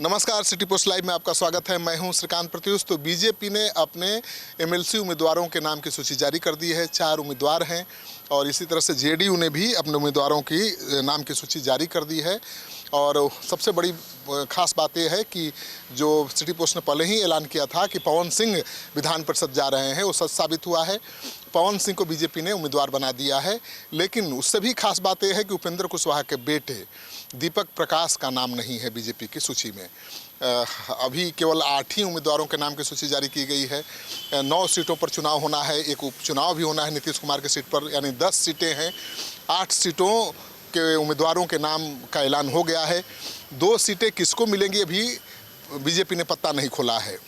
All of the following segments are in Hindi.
नमस्कार, सिटी पोस्ट लाइव में आपका स्वागत है। मैं हूं श्रीकांत प्रत्युष। तो बीजेपी ने अपने एमएलसी उम्मीदवारों के नाम की सूची जारी कर दी है। 4 उम्मीदवार हैं और इसी तरह से जेडीयू ने भी अपने उम्मीदवारों की नाम की सूची जारी कर दी है। और सबसे बड़ी खास बात यह है कि जो सिटी पोस्ट ने पहले ही ऐलान किया था कि पवन सिंह विधान परिषद जा रहे हैं, वो सच साबित हुआ है। पवन सिंह को बीजेपी ने उम्मीदवार बना दिया है। लेकिन उससे भी खास बात यह है कि उपेंद्र कुशवाहा के बेटे दीपक प्रकाश का नाम नहीं है बीजेपी की सूची में। अभी केवल 8 ही उम्मीदवारों के नाम की सूची जारी की गई है। 9 सीटों पर चुनाव होना है, एक उपचुनाव भी होना है नीतीश कुमार की सीट पर, यानी 10 सीटें हैं। 8 सीटों के उम्मीदवारों के नाम का ऐलान हो गया है। 2 सीटें किसको मिलेंगी अभी बीजेपी ने पत्ता नहीं खोला है।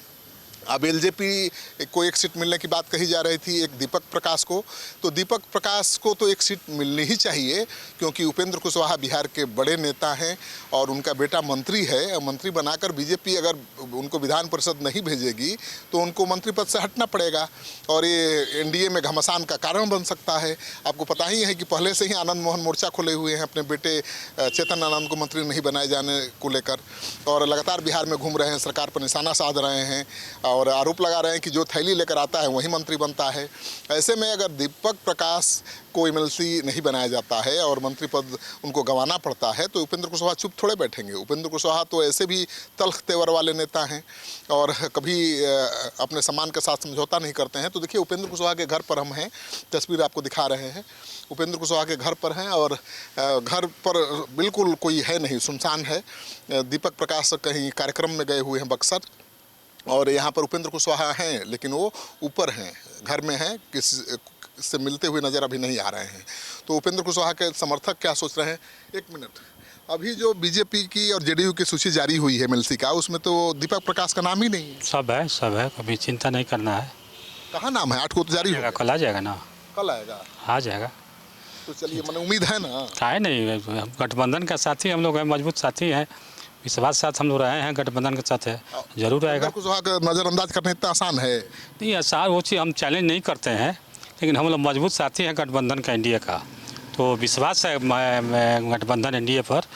अब एलजेपी को एक सीट मिलने की बात कही जा रही थी, एक दीपक प्रकाश को। तो दीपक प्रकाश को तो एक सीट मिलनी ही चाहिए, क्योंकि उपेंद्र कुशवाहा बिहार के बड़े नेता हैं और उनका बेटा मंत्री है। मंत्री बनाकर बीजेपी अगर उनको विधान परिषद नहीं भेजेगी तो उनको मंत्री पद से हटना पड़ेगा और ये एनडीए में घमासान का कारण बन सकता है। आपको पता ही है कि पहले से ही आनंद मोहन मोर्चा खोले हुए हैं अपने बेटे चेतन आनंद को मंत्री नहीं बनाए जाने को लेकर, और लगातार बिहार में घूम रहे हैं, सरकार पर निशाना साध रहे हैं और आरोप लगा रहे हैं कि जो थैली लेकर आता है वही मंत्री बनता है। ऐसे में अगर दीपक प्रकाश को एमएलसी नहीं बनाया जाता है और मंत्री पद उनको गंवाना पड़ता है तो उपेंद्र कुशवाहा चुप थोड़े बैठेंगे। उपेंद्र कुशवाहा तो ऐसे भी तल्ख तेवर वाले नेता हैं और कभी अपने सम्मान के साथ समझौता नहीं करते हैं। तो देखिए, उपेंद्र कुशवाहा के घर पर हम हैं, तस्वीर आपको दिखा रहे हैं। उपेंद्र कुशवाहा के घर पर हैं और घर पर बिल्कुल कोई है नहीं, सुनसान है। दीपक प्रकाश कहीं कार्यक्रम में गए हुए हैं बक्सर, और यहाँ पर उपेंद्र कुशवाहा हैं लेकिन वो ऊपर हैं, घर में हैं, किसी से मिलते हुए नज़र अभी नहीं आ रहे हैं। तो उपेंद्र कुशवाहा के समर्थक क्या सोच रहे हैं? एक मिनट, अभी जो बीजेपी की और जेडीयू की सूची जारी हुई है एमएलसी का, उसमें तो दीपक प्रकाश का नाम ही नहीं है। सब है, कभी चिंता नहीं करना है। कहाँ नाम है? 8 को तो जारी होगा, कल आ जाएगा ना? कल आएगा, आ जाएगा। तो चलिए, मैंने उम्मीद है ना। काहे नहीं, गठबंधन का साथी हम लोग हैं, मजबूत साथी हैं, विश्वास साथ हम लोग रहे हैं, गठबंधन के साथ है, जरूर आएगा। कुशवाहा का नज़रअंदाज करना इतना आसान है? नहीं, आसान वो चीज़ हम चैलेंज नहीं करते हैं, लेकिन हम लोग मजबूत साथी हैं गठबंधन का, एनडीए का। तो विश्वास है गठबंधन एनडीए पर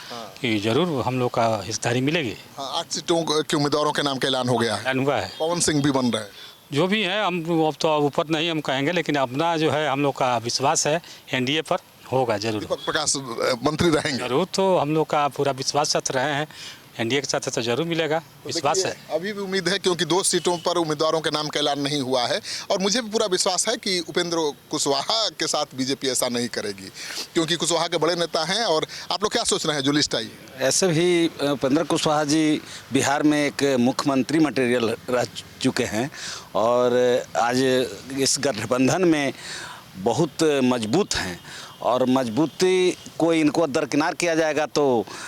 कि जरूर हम लोग का हिस्सेदारी मिलेगी। 8 सीटों के उम्मीदवारों के नाम का ऐलान हो गया है, हुआ है। पवन सिंह भी बन रहे हैं। जो भी है, हम अब तो ऊपर नहीं हम कहेंगे, लेकिन अपना जो है हम लोग का विश्वास है एनडीए पर होगा जरूर। दीपक प्रकाश मंत्री रहेंगे जरूर, तो हम लोग का पूरा विश्वास साथ रहे हैं, एनडीए के साथ तो जरूर मिलेगा, विश्वास है। अभी भी उम्मीद है, क्योंकि 2 सीटों पर उम्मीदवारों के नाम का ऐलान नहीं हुआ है और मुझे भी पूरा विश्वास है कि उपेंद्र कुशवाहा के साथ बीजेपी ऐसा नहीं करेगी, क्योंकि कुशवाहा के बड़े नेता हैं। और आप लोग क्या सोच रहे हैं जो लिस्ट आई? ऐसे भी उपेंद्र कुशवाहा जी बिहार में एक मुख्यमंत्री मटेरियल रह चुके हैं और आज इस गठबंधन में बहुत मजबूत हैं, और मजबूती को इनको दरकिनार किया जाएगा तो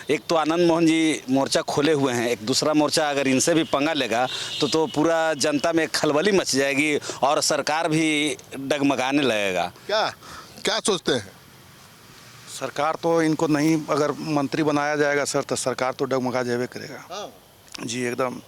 एक तो आनंद मोहन जी मोर्चा खोले हुए हैं, एक दूसरा मोर्चा अगर इनसे भी पंगा लेगा तो पूरा जनता में खलबली मच जाएगी और सरकार भी डगमगाने लगेगा। क्या सोचते हैं? सरकार तो इनको नहीं, अगर मंत्री बनाया जाएगा सर, तो सरकार तो डगमगा जावे करेगा। हाँ। जी एकदम।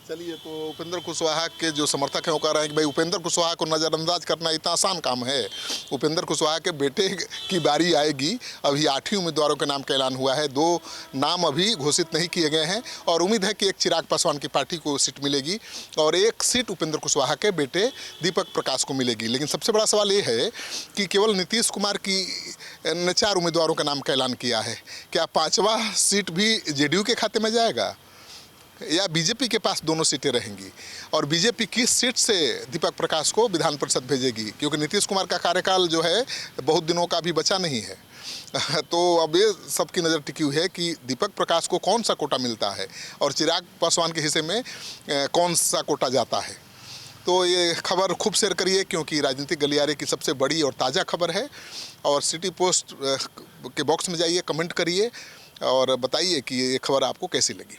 चलिए, तो उपेंद्र कुशवाहा के जो समर्थक हैं वो कह रहे हैं कि भाई उपेंद्र कुशवाहा को नज़रअंदाज करना इतना आसान काम है। उपेंद्र कुशवाहा के बेटे की बारी आएगी। अभी 8 ही उम्मीदवारों के नाम का ऐलान हुआ है, 2 नाम अभी घोषित नहीं किए गए हैं और उम्मीद है कि एक चिराग पासवान की पार्टी को सीट मिलेगी और एक सीट उपेंद्र कुशवाहा के बेटे दीपक प्रकाश को मिलेगी। लेकिन सबसे बड़ा सवाल ये है कि केवल नीतीश कुमार की ने 4 उम्मीदवारों का नाम का ऐलान किया है। क्या 5वां सीट भी जेडीयू के खाते में जाएगा या बीजेपी के पास दोनों सीटें रहेंगी? और बीजेपी किस सीट से दीपक प्रकाश को विधान परिषद भेजेगी? क्योंकि नीतीश कुमार का कार्यकाल जो है बहुत दिनों का भी बचा नहीं है। तो अब ये सबकी नज़र टिकी हुई है कि दीपक प्रकाश को कौन सा कोटा मिलता है और चिराग पासवान के हिस्से में कौन सा कोटा जाता है। तो ये खबर खूब शेयर करिए, क्योंकि राजनीतिक गलियारे की सबसे बड़ी और ताज़ा खबर है। और सिटी पोस्ट के बॉक्स में जाइए, कमेंट करिए और बताइए कि ये खबर आपको कैसी लगी।